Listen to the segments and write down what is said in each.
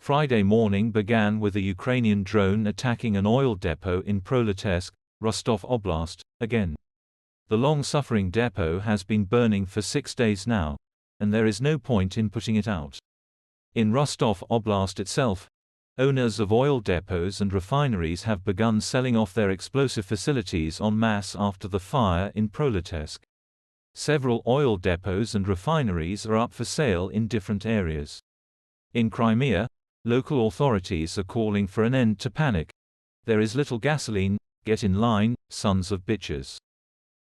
Friday morning began with a Ukrainian drone attacking an oil depot in Proletask, Rostov Oblast, again. The long-suffering depot has been burning for 6 days now, and there is no point in putting it out. In Rostov Oblast itself, owners of oil depots and refineries have begun selling off their explosive facilities en masse after the fire in Proletask. Several oil depots and refineries are up for sale in different areas. In Crimea, local authorities are calling for an end to panic. There is little gasoline, get in line, sons of bitches.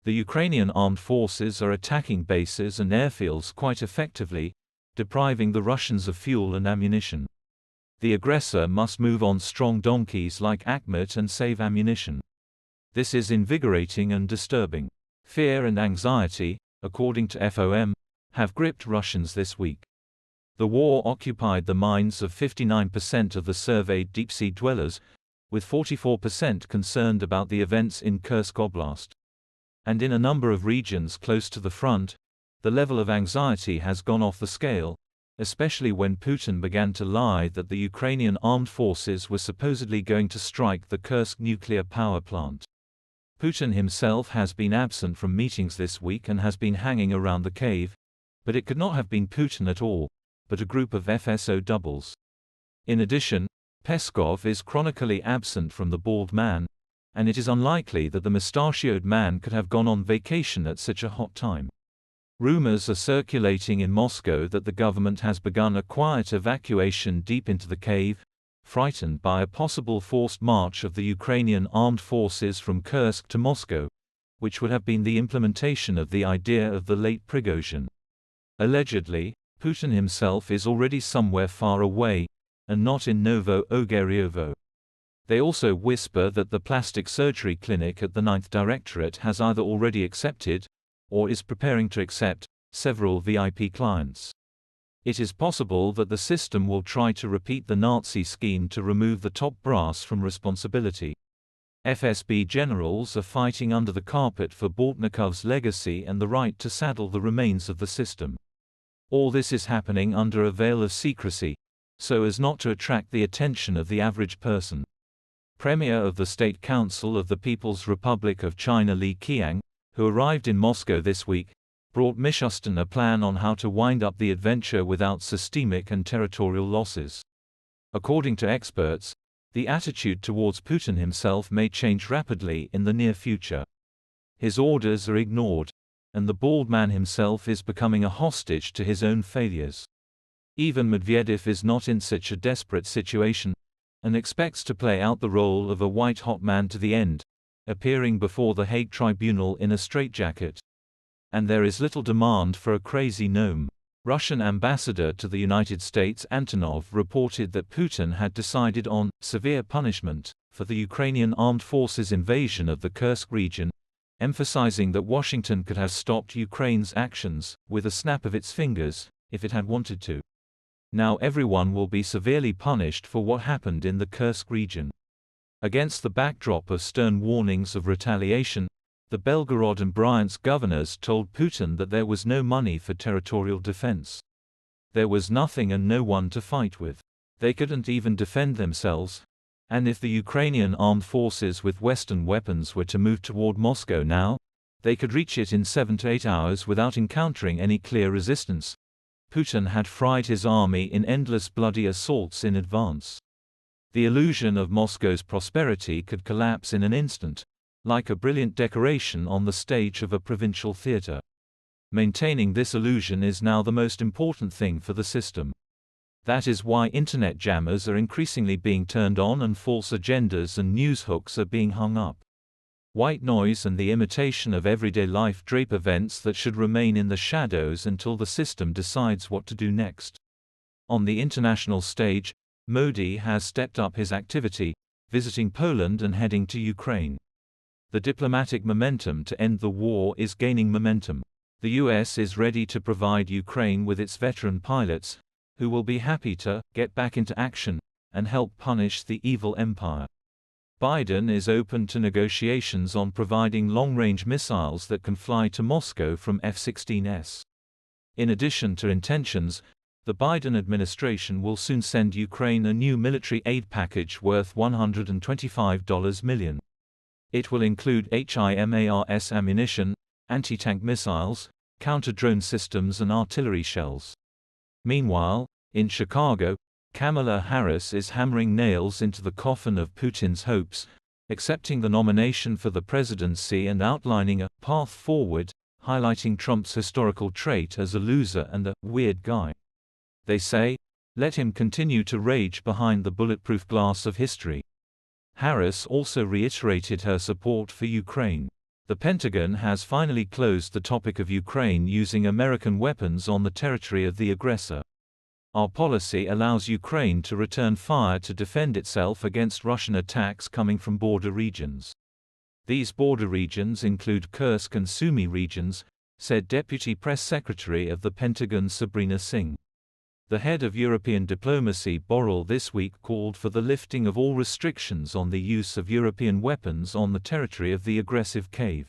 The Ukrainian armed forces are attacking bases and airfields quite effectively, depriving the Russians of fuel and ammunition. The aggressor must move on strong donkeys like Akhmet and save ammunition. This is invigorating and disturbing. Fear and anxiety, according to FOM, have gripped Russians this week. The war occupied the minds of 59% of the surveyed deep-sea dwellers, with 44% concerned about the events in Kursk Oblast. And in a number of regions close to the front, the level of anxiety has gone off the scale, especially when Putin began to lie that the Ukrainian armed forces were supposedly going to strike the Kursk nuclear power plant. Putin himself has been absent from meetings this week and has been hanging around the cave, but it could not have been Putin at all, but a group of FSO doubles. In addition, Peskov is chronically absent from the bald man, and it is unlikely that the mustachioed man could have gone on vacation at such a hot time. Rumors are circulating in Moscow that the government has begun a quiet evacuation deep into the cave, frightened by a possible forced march of the Ukrainian armed forces from Kursk to Moscow, which would have been the implementation of the idea of the late Prigozhin. Allegedly, Putin himself is already somewhere far away, and not in Novo Ogariovo. They also whisper that the plastic surgery clinic at the 9th Directorate has either already accepted, or is preparing to accept, several VIP clients. It is possible that the system will try to repeat the Nazi scheme to remove the top brass from responsibility. FSB generals are fighting under the carpet for Bortnikov's legacy and the right to saddle the remains of the system. All this is happening under a veil of secrecy, so as not to attract the attention of the average person. Premier of the State Council of the People's Republic of China Li Qiang, who arrived in Moscow this week, brought Mishustin a plan on how to wind up the adventure without systemic and territorial losses. According to experts, the attitude towards Putin himself may change rapidly in the near future. His orders are ignored, and the bald man himself is becoming a hostage to his own failures. Even Medvedev is not in such a desperate situation, and expects to play out the role of a white-hot man to the end, appearing before the Hague Tribunal in a straitjacket. And there is little demand for a crazy gnome. Russian ambassador to the United States Antonov reported that Putin had decided on severe punishment for the Ukrainian armed forces' invasion of the Kursk region, emphasizing that Washington could have stopped Ukraine's actions with a snap of its fingers if it had wanted to. Now everyone will be severely punished for what happened in the Kursk region. Against the backdrop of stern warnings of retaliation, the Belgorod and Bryansk governors told Putin that there was no money for territorial defense. There was nothing and no one to fight with. They couldn't even defend themselves. And if the Ukrainian armed forces with Western weapons were to move toward Moscow now, they could reach it in 7 to 8 hours without encountering any clear resistance. Putin had fried his army in endless bloody assaults in advance. The illusion of Moscow's prosperity could collapse in an instant, like a brilliant decoration on the stage of a provincial theater. Maintaining this illusion is now the most important thing for the system. That is why internet jammers are increasingly being turned on and false agendas and news hooks are being hung up. White noise and the imitation of everyday life drape events that should remain in the shadows until the system decides what to do next. On the international stage, Modi has stepped up his activity, visiting Poland and heading to Ukraine. The diplomatic momentum to end the war is gaining momentum. The US is ready to provide Ukraine with its veteran pilots, who will be happy to get back into action and help punish the evil empire. Biden is open to negotiations on providing long-range missiles that can fly to Moscow from F-16s. In addition to intentions, The Biden administration will soon send Ukraine a new military aid package worth $125 million. It will include HIMARS ammunition, anti-tank missiles, counter-drone systems and artillery shells. Meanwhile, in Chicago, Kamala Harris is hammering nails into the coffin of Putin's hopes, accepting the nomination for the presidency and outlining a path forward, highlighting Trump's historical trait as a loser and a weird guy. They say, let him continue to rage behind the bulletproof glass of history. Harris also reiterated her support for Ukraine. The Pentagon has finally closed the topic of Ukraine using American weapons on the territory of the aggressor. Our policy allows Ukraine to return fire to defend itself against Russian attacks coming from border regions. These border regions include Kursk and Sumy regions, said Deputy Press Secretary of the Pentagon Sabrina Singh. The head of European diplomacy Borrell this week called for the lifting of all restrictions on the use of European weapons on the territory of the aggressive Kyiv.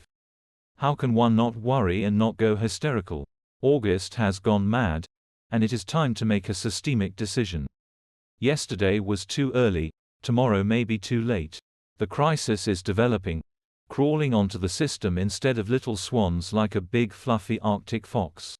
How can one not worry and not go hysterical? August has gone mad, and it is time to make a systemic decision. Yesterday was too early, tomorrow may be too late. The crisis is developing, crawling onto the system instead of little swans like a big fluffy Arctic fox.